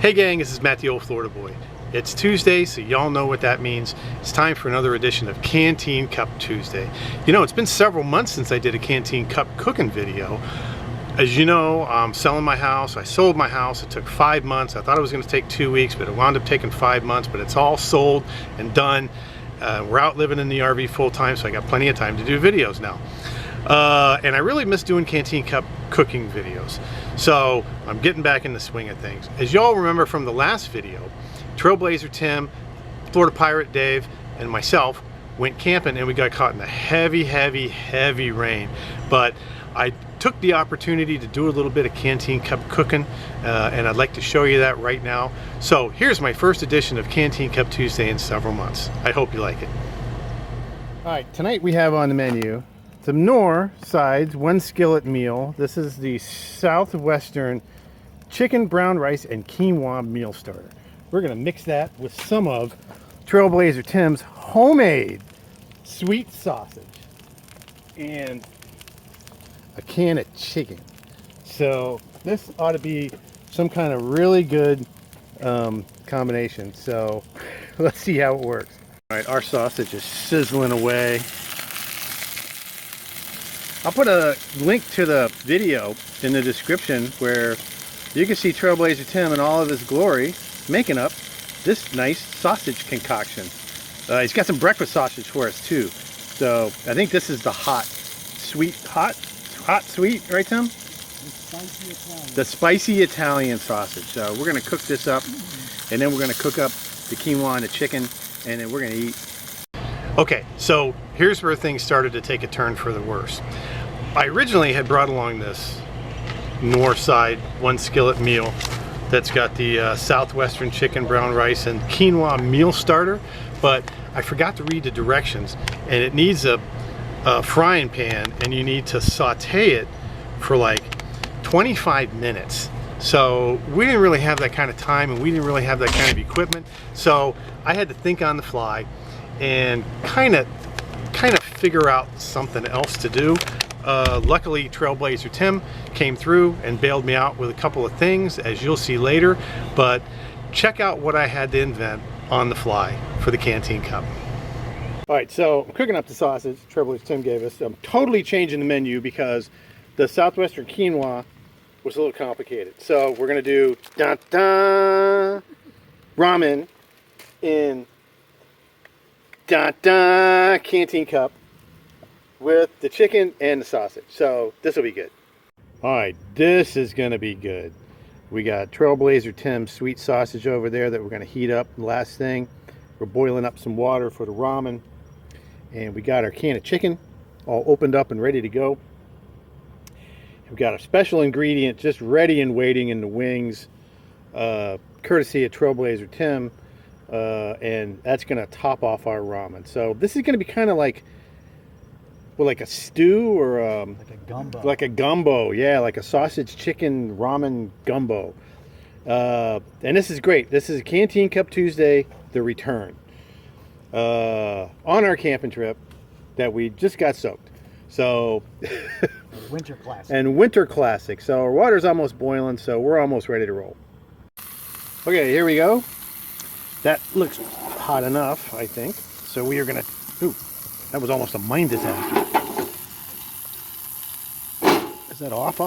Hey gang, this is Matt the Old Florida Boy. It's Tuesday, so y'all know what that means. It's time for another edition of Canteen Cup Tuesday. You know, it's been several months since I did a Canteen Cup cooking video. As you know, I'm selling my house. I sold my house. It took 5 months. I thought it was going to take 2 weeks, but it wound up taking 5 months, but it's all sold and done. We're out living in the RV full time, so I got plenty of time to do videos now. And I really miss doing Canteen Cup cooking videos. So I'm getting back in the swing of things. As y'all remember from the last video, Trailblazer Tim, Florida Pirate Dave, and myself went camping and we got caught in the heavy rain. But I took the opportunity to do a little bit of Canteen Cup cooking, and I'd like to show you that right now. So here's my first edition of Canteen Cup Tuesday in several months. I hope you like it. All right, tonight we have on the menu some Knorr Sides, 1 skillet meal. This is the Southwestern chicken, brown rice, and quinoa meal starter. We're gonna mix that with some of Trailblazer Tim's homemade sweet sausage and a can of chicken. So this ought to be some kind of really good combination. So let's see how it works. All right, our sausage is sizzling away. I'll put a link to the video in the description where you can see Trailblazer Tim in all of his glory making up this nice sausage concoction. He's got some breakfast sausage for us too. So I think this is the hot sweet, right, Tim? The spicy Italian sausage. So we're gonna cook this up, and then we're gonna cook up the quinoa and the chicken, and then we're gonna eat. Okay, so here's where things started to take a turn for the worse. I originally had brought along this Knorr Side 1 skillet meal that's got the Southwestern chicken, brown rice, and quinoa meal starter, but I forgot to read the directions, and it needs a frying pan, and you need to saute it for like 25 minutes. So we didn't really have that kind of time, and we didn't really have that kind of equipment, so I had to think on the fly and kind of figure out something else to do. Luckily, Trailblazer Tim came through and bailed me out with a couple of things, as you'll see later. But check out what I had to invent on the fly for the Canteen Cup. All right, so I'm cooking up the sausage Trailblazer Tim gave us. I'm totally changing the menu because the Southwestern quinoa was a little complicated. So we're gonna do ramen in Canteen Cup with the chicken and the sausage. So this will be good. All right, this is gonna be good. We got Trailblazer Tim's sweet sausage over there that we're gonna heat up. Last thing, we're boiling up some water for the ramen, and we got our can of chicken all opened up and ready to go. We've got a special ingredient just ready and waiting in the wings, courtesy of Trailblazer Tim, and that's gonna top off our ramen. So this is gonna be kind of like, well, like a stew or like a gumbo. Like a gumbo, yeah, like a sausage chicken ramen gumbo. And this is great. This is a Canteen Cup Tuesday, the return, on our camping trip that we just got soaked. So Winter classic. And winter classic. So our water's almost boiling, so we're almost ready to roll. Okay, here we go. That looks hot enough, I think. So we are gonna, ooh, that was almost a mine disaster. Is that off?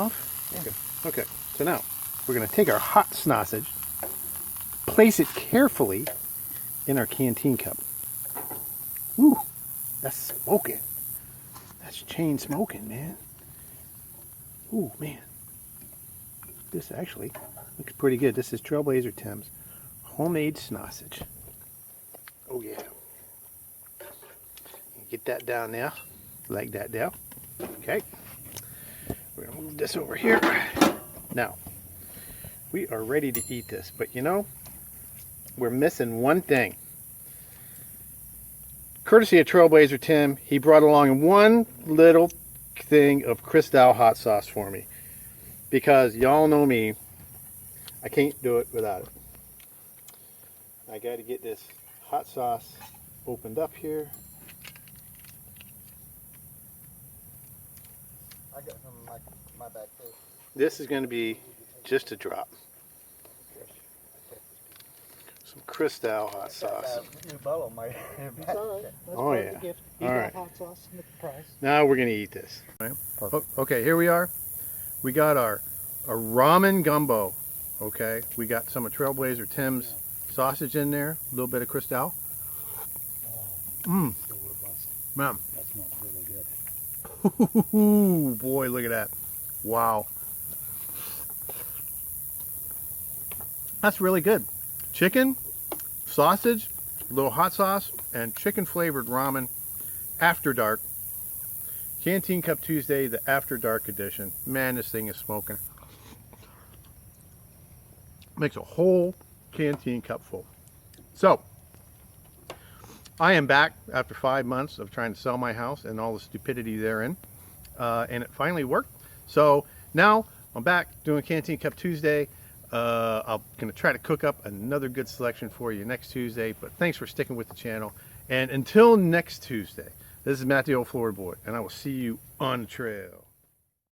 Yeah. Okay, so now we're gonna take our hot sausage, place it carefully in our Canteen Cup. Ooh, that's smoking. That's chain smoking, man. Ooh, man. This actually looks pretty good. This is Trailblazer Tim's homemade sausage. Oh yeah. Get that down there, like that there. Okay. We're gonna move this over here. Now, we are ready to eat this, but you know, we're missing one thing. Courtesy of Trailblazer Tim, he brought along one little thing of Cristal hot sauce for me, because y'all know me, I can't do it without it. I got to get this hot sauce opened up here. I got some in my bag too. This is going to be just a drop. Some Cristal hot sauce. New bottle might. It's all right. That's Oh, part of yeah. the gift. You All got right. hot sauce in the price. Now we're gonna eat this. Perfect. Okay, here we are. We got our Ramen Gumbo. Okay, we got some of Trailblazer Tim's sausage in there, a little bit of Cristal. Mmm, So robust. man. That smells really good. Ooh, boy, look at that. Wow. That's really good. Chicken, sausage, a little hot sauce, and chicken flavored ramen after dark. Canteen Cup Tuesday, the after dark edition. Man, this thing is smoking. Makes a whole canteen cup full. So, I am back after 5 months of trying to sell my house and all the stupidity therein. And it finally worked. So now I'm back doing Canteen Cup Tuesday. I'm going to try to cook up another good selection for you next Tuesday. But thanks for sticking with the channel. And until next Tuesday, this is Matt the Old Floor Boy, and I will see you on the trail.